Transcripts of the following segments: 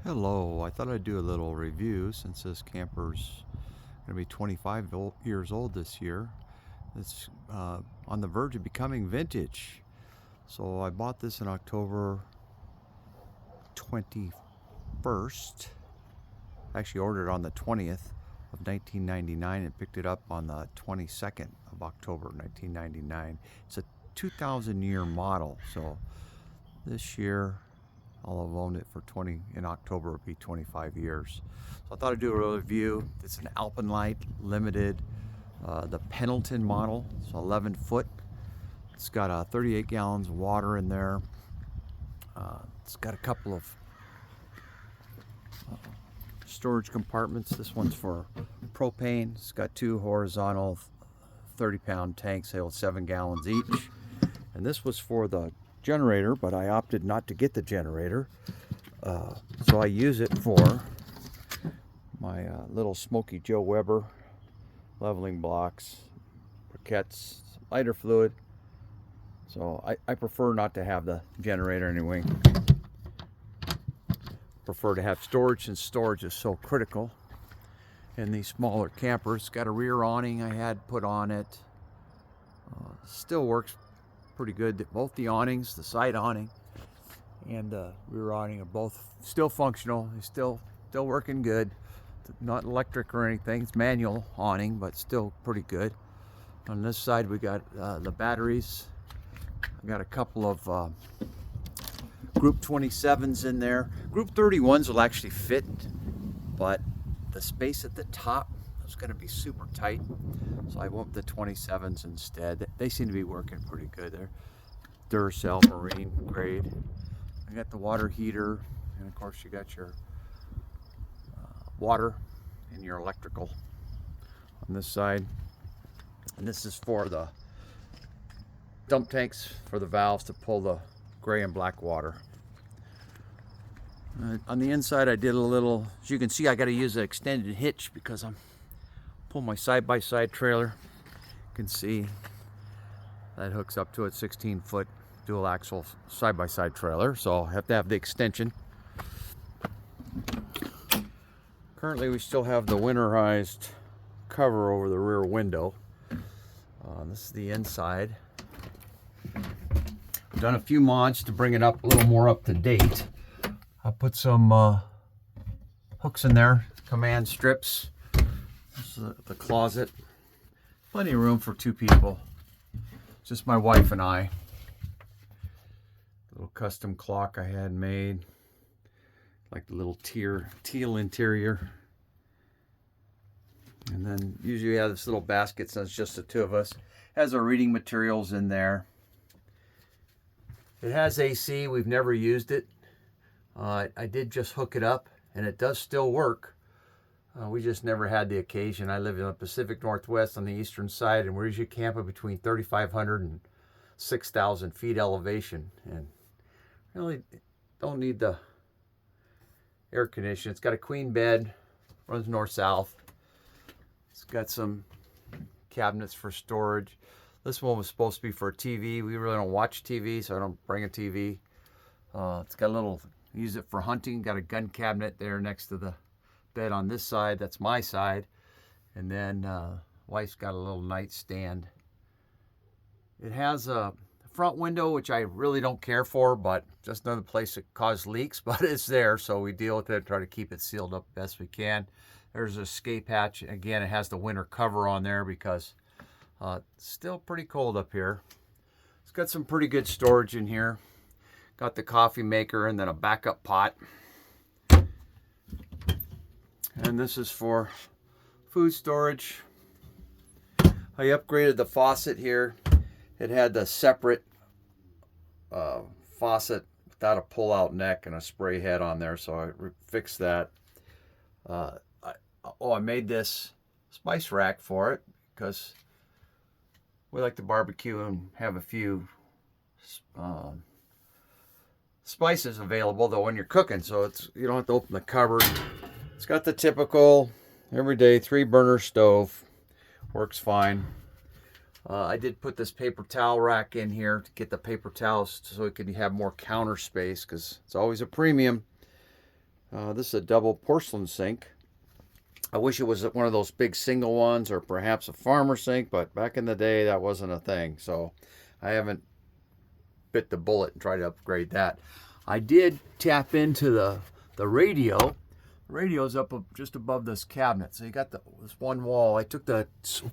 Hello, I thought I'd do a little review since this camper's going to be 25 years old this year. It's on the verge of becoming vintage. So I bought this in October 21st. Actually ordered on the 20th of 1999 and picked it up on the 22nd of October 1999. It's a 2000 year model, so this year I'll have owned it for in October it'll be 25 years. So I thought I'd do a review. It's an Alpenlite limited, the Pendleton model. It's 11 foot. It's got 38 gallons of water in there. It's got a couple of storage compartments. This one's for propane. It's got two horizontal 30-pound tanks. They hold 7 gallons each. And this was for the generator, but I opted not to get the generator. So I use it for my little Smoky Joe Weber leveling blocks, briquettes, lighter fluid. So I prefer not to have the generator anyway. Prefer to have storage, and storage is so critical in these smaller campers. Got a rear awning I had put on it. Still works pretty good. Both the awnings, the side awning and the rear awning, are both still functional. They're still working good. Not electric or anything. It's manual awning, but still pretty good. On this side we got the batteries. I got a couple of Group 27s in there. Group 31s will actually fit, but the space at the top is going to be super tight, so I went with the 27s instead. They seem to be working pretty good. They're Duracell marine grade. I got the water heater, and of course you got your water and your electrical on this side. And this is for the dump tanks for the valves to pull the gray and black water. On the inside I did a little, as you can see, I got to use an extended hitch because I'm pulling my side-by-side trailer. You can see that hooks up to a 16-foot dual axle side-by-side trailer, so I'll have to have the extension. Currently we still have the winterized cover over the rear window. This is the inside. I've done a few mods to bring it up a little more up to date. I put some hooks in there, command strips. This is the closet. Plenty of room for 2 people. Just my wife and I. Little custom clock I had made. Like the little teal interior. And then usually we have this little basket since it's just the 2 of us. Has our reading materials in there. It has AC. We've never used it. I did just hook it up, and it does still work. We just never had the occasion. I live in the Pacific Northwest on the eastern side, and we're usually camping between 3,500 and 6,000 feet elevation, and really don't need the air conditioning. It's got a queen bed, runs north-south. It's got some cabinets for storage. This one was supposed to be for a TV. We really don't watch TV, so I don't bring a TV. It's got a little, use it for hunting. Got a gun cabinet there next to the bed on this side. That's my side. And then wife's got a little nightstand. It has a front window, which I really don't care for, but just another place that caused leaks, but it's there, so we deal with it, try to keep it sealed up best we can. There's an escape hatch. Again, it has the winter cover on there because it's still pretty cold up here. It's got some pretty good storage in here. Got the coffee maker and then a backup pot. And this is for food storage. I upgraded the faucet here. It had the separate faucet without a pull-out neck and a spray head on there, so I fixed that. I made this spice rack for it because we like to barbecue and have a few spices available though when you're cooking, so you don't have to open the cupboard. It's got the typical everyday 3-burner stove. Works fine. I did put this paper towel rack in here to get the paper towels so it could have more counter space, because it's always a premium This is a double porcelain sink. I wish it was one of those big single ones or perhaps a farmer sink, but back in the day that wasn't a thing. So I haven't bit the bullet and tried to upgrade that. I did tap into the radio. The radio's up just above this cabinet. So you got this one wall. I took the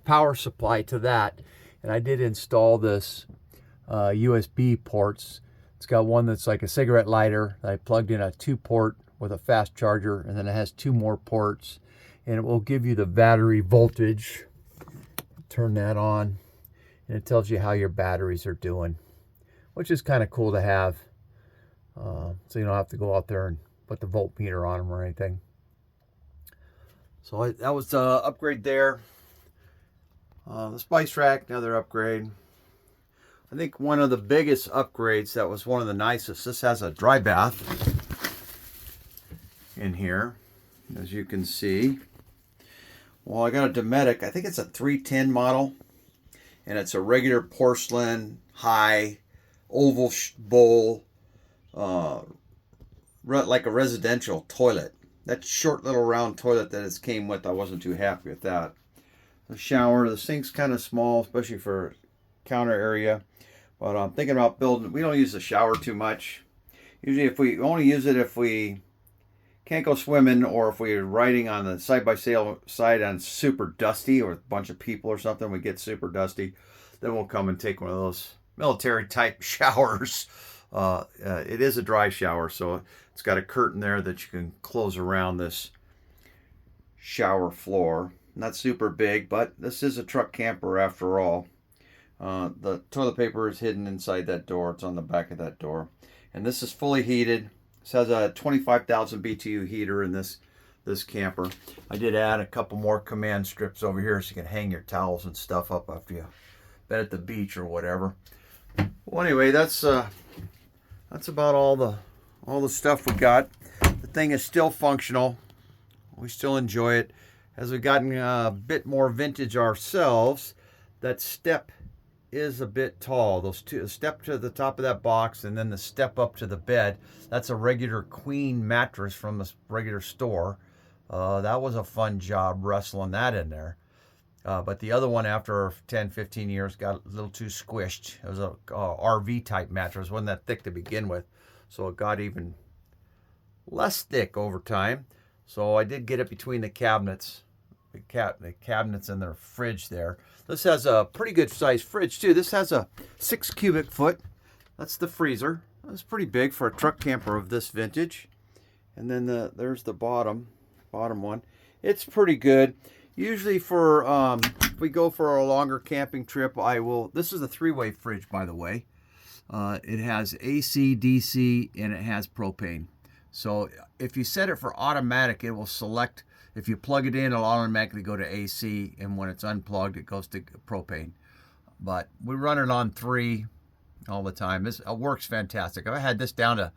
power supply to that, and I did install this USB ports. It's got one that's like a cigarette lighter. I plugged in a 2-port with a fast charger, and then it has 2 more ports, and it will give you the battery voltage. Turn that on, and it tells you how your batteries are doing, which is kind of cool to have, so you don't have to go out there and put the voltmeter on them or anything. So that was the upgrade there. The spice rack, another upgrade. I think one of the biggest upgrades, that was one of the nicest. This has a dry bath in here, as you can see. Well, I got a Dometic. I think it's a 310 model, and it's a regular porcelain, high, oval bowl, like a residential toilet. That short little round toilet that it came with, I wasn't too happy with that. The shower, the sink's kind of small, especially for counter area. But I'm thinking about building. We don't use the shower too much. Usually, if we only use it if we can't go swimming, or if we're riding on the side and super dusty, or a bunch of people or something, we get super dusty, then we'll come and take one of those military type showers. It is a dry shower, so it's got a curtain there that you can close around this shower floor. Not super big, but this is a truck camper after all. The toilet paper is hidden inside that door. It's on the back of that door. And this is fully heated. This has a 25,000 BTU heater in this camper. I did add a couple more command strips over here so you can hang your towels and stuff up after you been at the beach or whatever. Well, anyway, that's about all the stuff we got. The thing is still functional. We still enjoy it. As we've gotten a bit more vintage ourselves, that step is a bit tall. Those two, step to the top of that box and then the step up to the bed, that's a regular queen mattress from the regular store. That was a fun job wrestling that in there. But the other one, after 10, 15 years, got a little too squished. It was a RV type mattress. It wasn't that thick to begin with, so it got even less thick over time. So I did get it between the cabinets, the cabinets and their fridge there. This has a pretty good sized fridge too. This has a 6 cubic foot. That's the freezer. That's pretty big for a truck camper of this vintage. And then there's the bottom one. It's pretty good. Usually for if we go for a longer camping trip, this is a 3-way fridge, by the way. It has AC, DC, and it has propane. So if you set it for automatic, it will select. If you plug it in, it'll automatically go to AC, and when it's unplugged, it goes to propane. But we run it on 3 all the time. This works fantastic. I've had this down to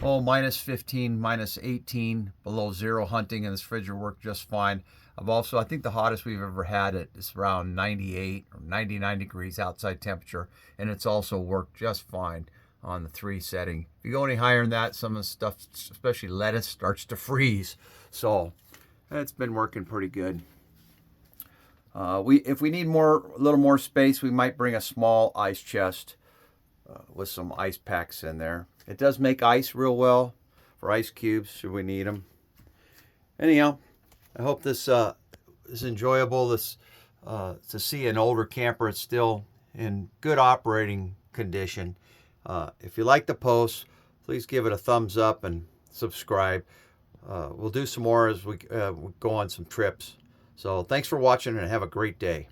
minus 15, minus 18, below zero hunting, and this fridge will work just fine. I think the hottest we've ever had it is around 98 or 99 degrees outside temperature, and it's also worked just fine on the 3 setting. If you go any higher than that, some of the stuff, especially lettuce, starts to freeze. So it's been working pretty good. If we need a little more space, we might bring a small ice chest with some ice packs in there. It does make ice real well for ice cubes should we need them. Anyhow, I hope this is enjoyable. To see an older camper, it's still in good operating condition. If you like the post, please give it a thumbs up and subscribe. We'll do some more as we go on some trips. So thanks for watching and have a great day.